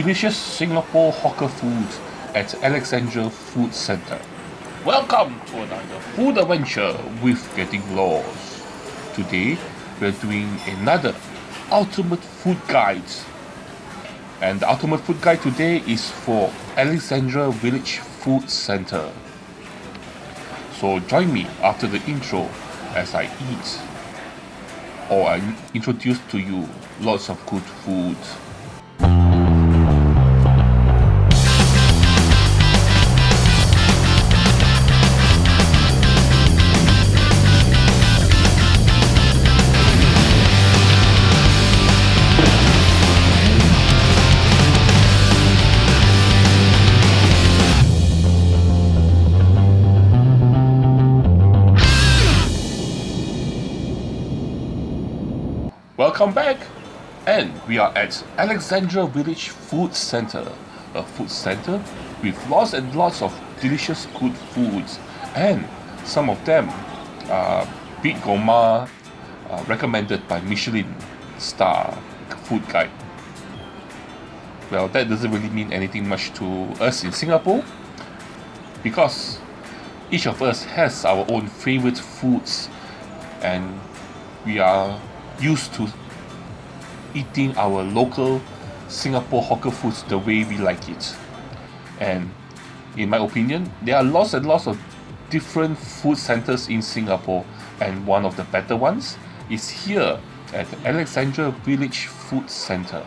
delicious Singapore hawker food at Alexandra Food Centre. Welcome to another food adventure with Getting Lost. Today we're doing another ultimate food guide. And the ultimate food guide today is for Alexandra Village Food Centre. So join me after the intro as I eat, or I introduce to you lots of good food. Welcome back, and we are at Alexandra Village Food Centre, a food centre with lots and lots of delicious good foods, and some of them are Big Gourmet, recommended by Michelin star food guide. Well, that doesn't really mean anything much to us in Singapore, because each of us has our own favourite foods, and we are used to eating our local Singapore hawker foods the way we like it. And in my opinion, there are lots and lots of different food centres in Singapore, and one of the better ones is here at Alexandra Village Food Centre,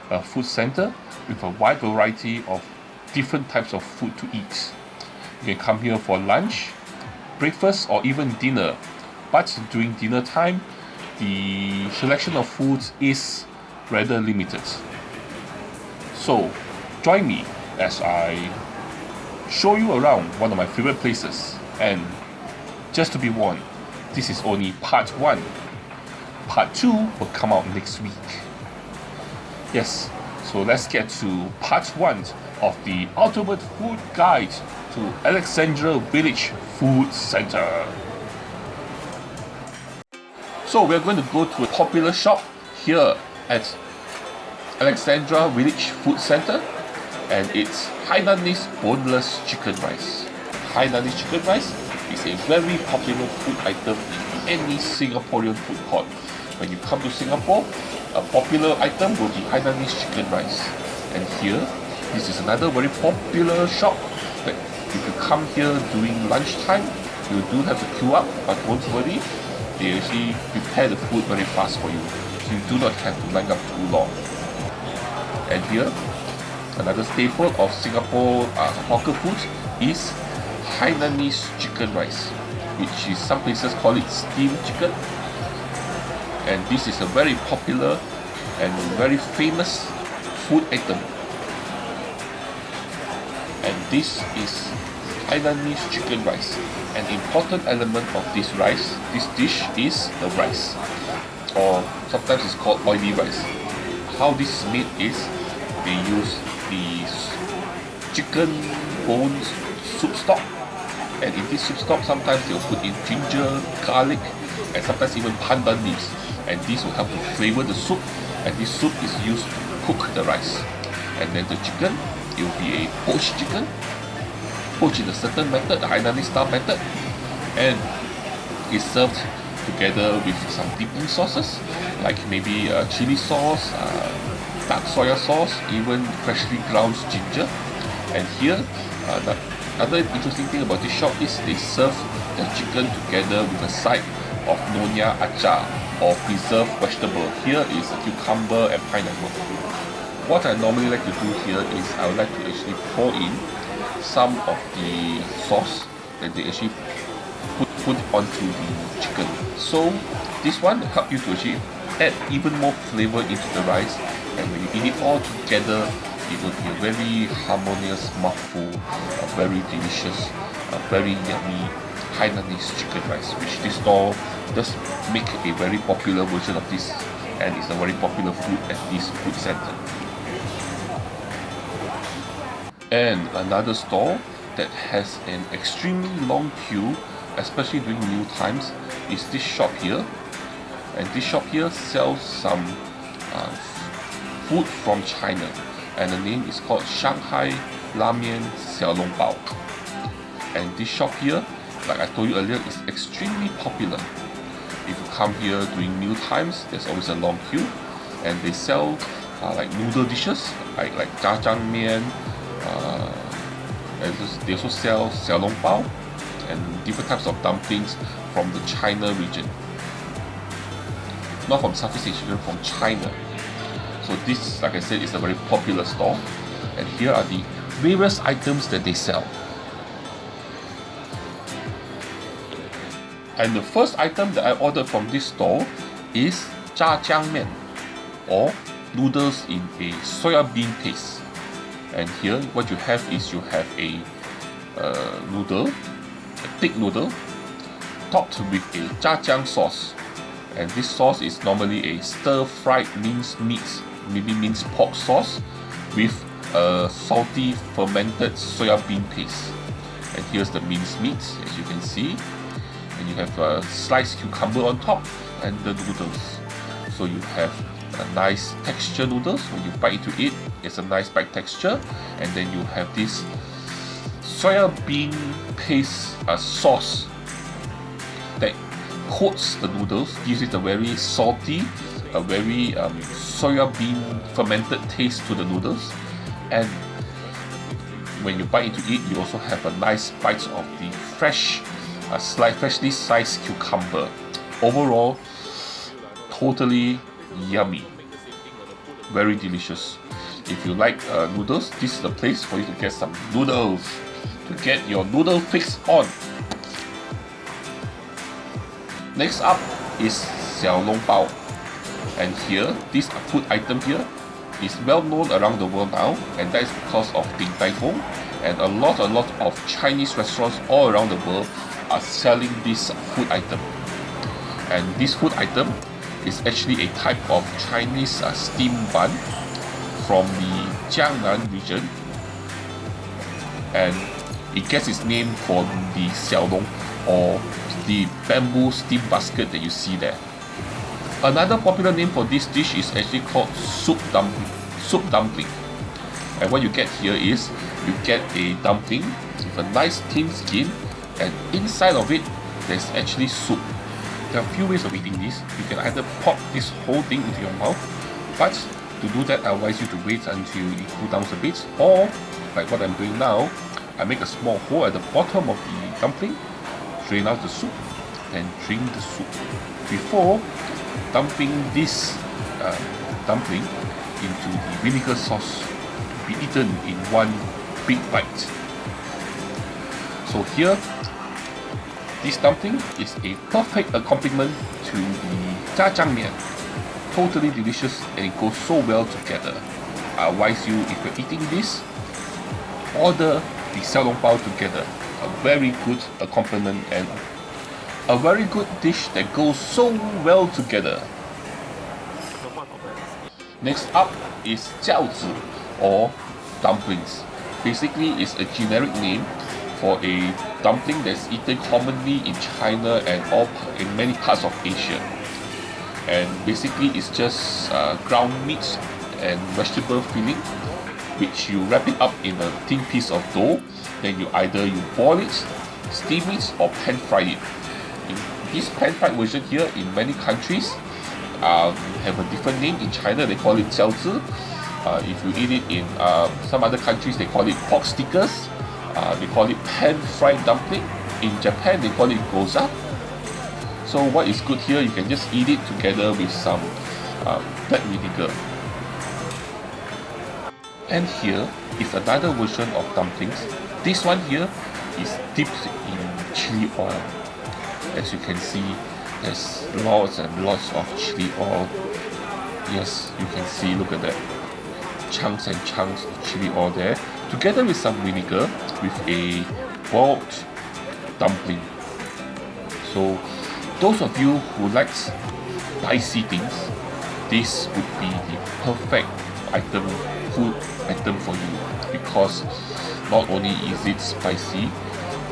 a food centre with a wide variety of different types of food to eat. You can come here for lunch, breakfast, or even dinner, but during dinner time the selection of foods is rather limited. So join me as I show you around one of my favorite places. And just to be warned, this is only part 1. Part 2 will come out next week. Yes, so let's get to part 1 of the ultimate food guide to Alexandra Village Food Centre. So we're going to go to a popular shop here at Alexandra Village Food Centre, and it's Hainanese boneless chicken rice. Hainanese chicken rice is a very popular food item in any Singaporean food court. When you come to Singapore, a popular item will be Hainanese chicken rice. And here, this is another very popular shop. But if you come here during lunchtime, you do have to queue up, but don't worry, they actually prepare the food very fast for you, so you do not have to line up too long. And here, another staple of Singapore hawker food is Hainanese chicken rice, which is some places call it steamed chicken. And this is a very popular and very famous food item. And this is Hainanese chicken rice. An important element of this rice, this dish, is the rice, or sometimes it's called oily rice. How this is made is they use the chicken bones soup stock, and in this soup stock sometimes they'll put in ginger, garlic, and sometimes even pandan leaves, and this will help to flavour the soup, and this soup is used to cook the rice. And then the chicken, it will be a poached chicken, poached in a certain method, the Hainanese style method, and is served together with some dipping sauces, like maybe chili sauce, dark soya sauce, even freshly ground ginger. And here, the other interesting thing about this shop is they serve the chicken together with a side of nonya achar, or preserved vegetable. Here is a cucumber and pineapple. What I normally like to do here is I would like to actually pour in some of the sauce that they actually put onto the chicken. So this one will help you to actually add even more flavor into the rice, and when you eat it all together, it will be a very harmonious mouthful, a very delicious, a very yummy Hainanese chicken rice, which this store does make a very popular version of this, and it's a very popular food at this food centre. And another store that has an extremely long queue, especially during meal times, is this shop here. And this shop here sells some food from China. and the name is called Shanghai Lamian Xiaolongbao. And this shop here, like I told you earlier, is extremely popular. If you come here during meal times, there's always a long queue, and they sell like noodle dishes like jjajangmian. They also sell xiaolongbao and different types of dumplings from the China region. Not from Southeast Asia, from China. So this, like I said, is a very popular store, and here are the various items that they sell. And the first item that I ordered from this store is jjajangmian, or noodles in a soya bean paste. And here what you have is you have a noodle, a thick noodle, topped with a jjajang sauce. And this sauce is normally a stir-fried minced meat, maybe minced pork sauce with a salty fermented soya bean paste. And here's the minced meat, as you can see. And you have a sliced cucumber on top and the noodles. So you have a nice texture noodles. When you bite into it, it's a nice bite texture. And then you have this soya bean paste sauce that coats the noodles, gives it a very salty, a very soya bean fermented taste to the noodles. And when you bite into it, you also have a nice bite of the freshly sliced cucumber. Overall, totally yummy, very delicious. If you like noodles, this is the place for you to get some noodles, to get your noodle fix on. Next up is xiaolongbao, and here this food item here is well known around the world now, and that is because of Din Tai Fung, and a lot of Chinese restaurants all around the world are selling this food item. And this food item is actually a type of Chinese steam bun from the Jiangnan region, and it gets its name from the xiaolong, or the bamboo steam basket that you see there. Another popular name for this dish is actually called soup dumpling. And what you get here is you get a dumpling with a nice thin skin, and inside of it there's actually soup. There are a few ways of eating this. You can either pop this whole thing into your mouth, but to do that I advise you to wait until it cools down a bit, or like what I'm doing now, I make a small hole at the bottom of the dumpling, drain out the soup, and drink the soup before dumping this dumpling into the vinegar sauce to be eaten in one big bite. So here, this dumpling is a perfect accompaniment to the jjajangmian. Totally delicious, and it goes so well together. I advise you, if you're eating this, order the xiaolongbao together. A very good accompaniment and a very good dish that goes so well together. Next up is jiaozi, or dumplings. Basically, it's a generic name for a dumpling that's eaten commonly in China and in many parts of Asia. And basically, it's just ground meat and vegetable filling, which you wrap it up in a thin piece of dough. Then you boil it, steam it, or pan fry it. In this pan fried version here, in many countries have a different name. In China they call it jiaozi. If you eat it in some other countries, they call it pork stickers. They call it pan fried dumpling. In Japan they call it gyoza. So what is good here, you can just eat it together with some black vinegar. And here is another version of dumplings. This one here is dipped in chili oil. As you can see, there's lots and lots of chili oil. Yes, you can see, look at that. Chunks and chunks of chili oil there, together with some vinegar, with a boiled dumpling. So those of you who like spicy things, this would be the perfect food item for you, because not only is it spicy,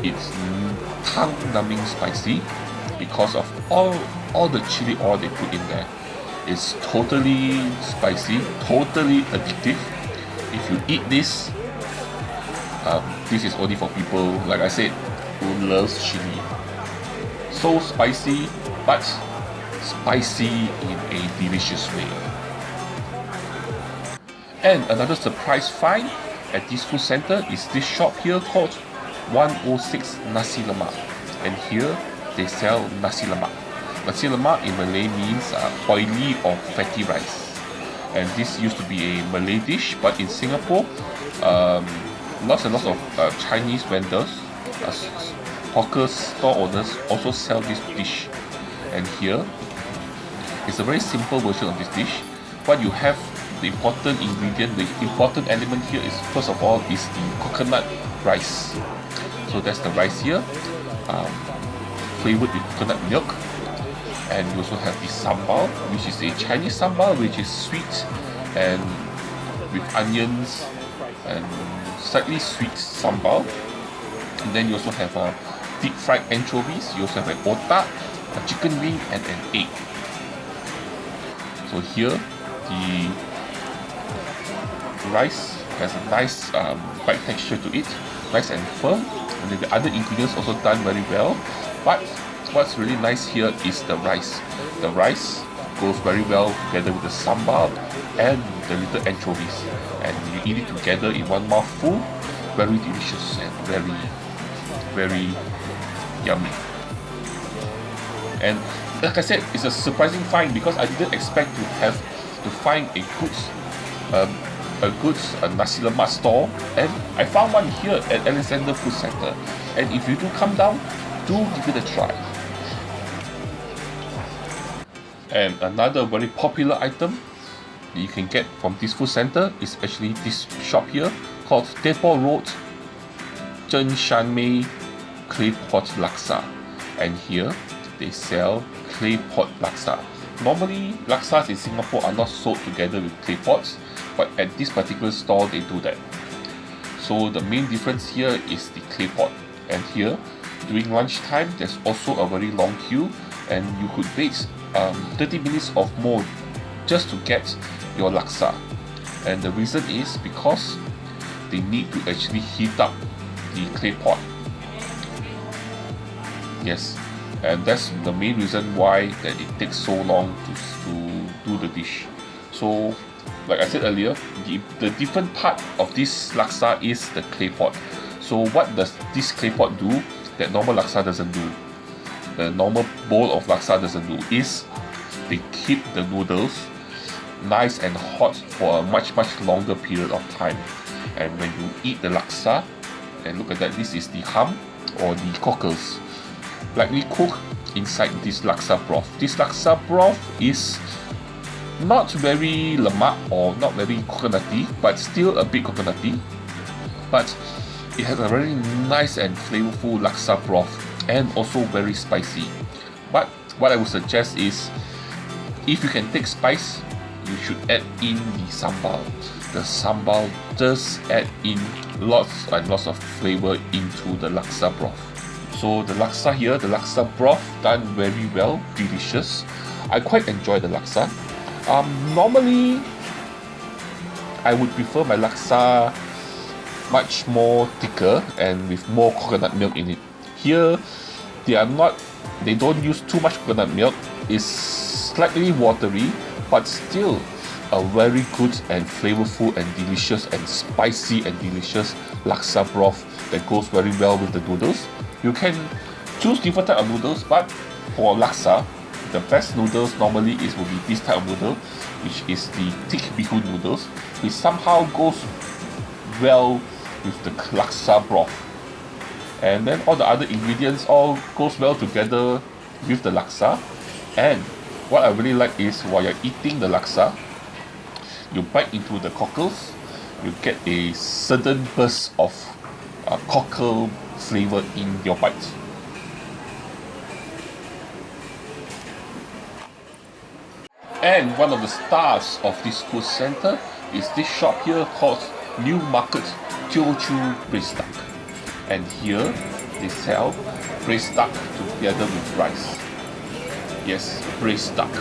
it's tongue-numbing spicy because of all the chili oil they put in there. It's totally spicy, totally addictive, if you eat this, this is only for people, like I said, who loves chili. So spicy, but spicy in a delicious way. And another surprise find at this food center is this shop here called 106 Nasi Lemak. And here they sell Nasi Lemak. Nasi Lemak in Malay means oily or fatty rice. And this used to be a Malay dish, but in Singapore, lots and lots of Chinese vendors, hawkers, store owners also sell this dish. And here it's a very simple version of this dish. What you have, the important ingredient, the important element here is, first of all, is the coconut rice. So that's the rice here, flavored with coconut milk. And you also have the sambal, which is a Chinese sambal, which is sweet and with onions and slightly sweet sambal. And then you also have deep fried anchovies. You also have an otak, a chicken wing, and an egg. So here the rice has a nice bite texture to it, nice and firm. And then the other ingredients also done very well. But what's really nice here is the rice. The rice goes very well together with the sambal and the little anchovies, and you eat it together in one mouthful. Very delicious and very, very yummy. And like I said, it's a surprising find because I didn't expect to find a good Nasi Lemak store, and I found one here at Alexandra Food Centre. And if you do come down, do give it a try. And another very popular item that you can get from this food center is actually this shop here called Depot Road Zhen Shan Mei Clay Pot Laksa. And here they sell clay pot laksa. Normally, laksas in Singapore are not sold together with clay pots, but at this particular store they do that. So the main difference here is the clay pot. And here, during lunchtime, there's also a very long queue, and you could wait 30 minutes or more just to get your laksa. And the reason is because they need to actually heat up the clay pot. Yes, and that's the main reason why that it takes so long to do the dish. So like I said earlier, the different part of this laksa is the clay pot. So what does this clay pot do that normal laksa doesn't do, the normal bowl of laksa doesn't do, is they keep the noodles nice and hot for a much longer period of time. And when you eat the laksa, and look at that, this is the ham or the cockles, lightly cooked inside this laksa broth. This laksa broth is not very lemak or not very coconutty, but still a bit coconutty. But it has a very nice and flavorful laksa broth, and also very spicy. But what I would suggest is, if you can take spice, you should add in the sambal. The sambal does add in lots and lots of flavor into the laksa broth. So the laksa here, the laksa broth done very well, delicious. I quite enjoy the laksa. Normally, I would prefer my laksa much more thicker and with more coconut milk in it. Here, they don't use too much coconut milk. It's slightly watery, but still a very good and flavorful and delicious and spicy and delicious laksa broth that goes very well with the noodles. You can choose different type of noodles, but for laksa, the best noodles normally will be this type of noodle, which is the thick bihun noodles, which somehow goes well with the laksa broth. And then all the other ingredients all goes well together with the laksa. And what I really like is, while you're eating the laksa, you bite into the cockles, you get a sudden burst of cockle flavor in your bite. And one of the stars of this food center is this shop here called New Market Teochew Braised Duck. And here they sell braised duck together with rice. Yes, braised duck.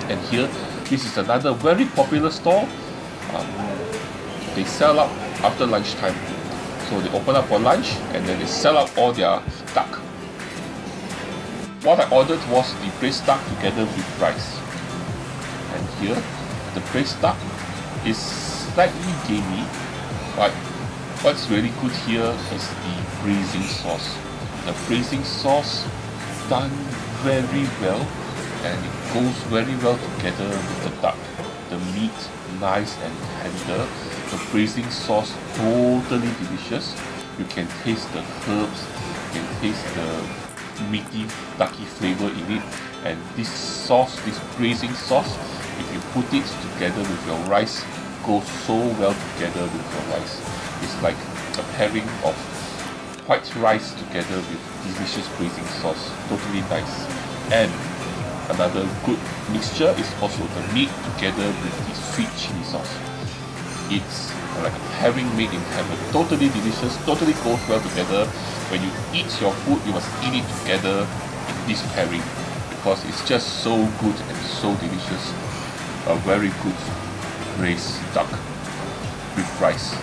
And here, this is another very popular store. they sell out after lunchtime. So they open up for lunch and then they sell out all their duck. What I ordered was the braised duck together with rice. And here, the braised duck is slightly gamey, but what's really good here is the braising sauce. The braising sauce done very well, and it goes very well together with the duck. The meat nice and tender, the braising sauce totally delicious. You can taste the herbs, you can taste the meaty ducky flavor in it, and this sauce, this braising sauce, if you put it together with your rice, goes so well together with your rice. It's like a pairing of white rice together with delicious braising sauce. Totally nice. And another good mixture is also the meat together with the sweet chili sauce. It's like a pairing made in heaven. Totally delicious, totally goes well together. When you eat your food, you must eat it together in this pairing, because it's just so good and so delicious. A very good braised duck with rice.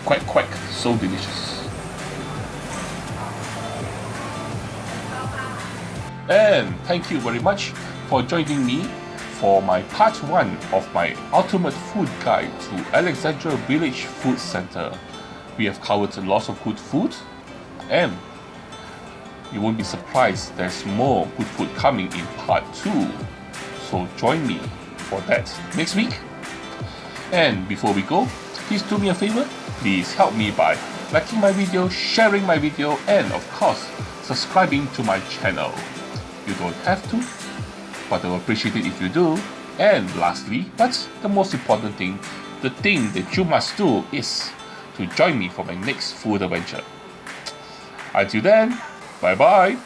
Quack quack, so delicious. And thank you very much for joining me for my part 1 of my ultimate food guide to Alexandra Village Food Centre. We have covered lots of good food, and you won't be surprised there's more good food coming in part 2. So join me for that next week. And before we go, please do me a favor. Please help me by liking my video, sharing my video, and of course, subscribing to my channel. You don't have to, but I will appreciate it if you do. And lastly, but the most important thing, the thing that you must do is to join me for my next food adventure. Until then, bye bye.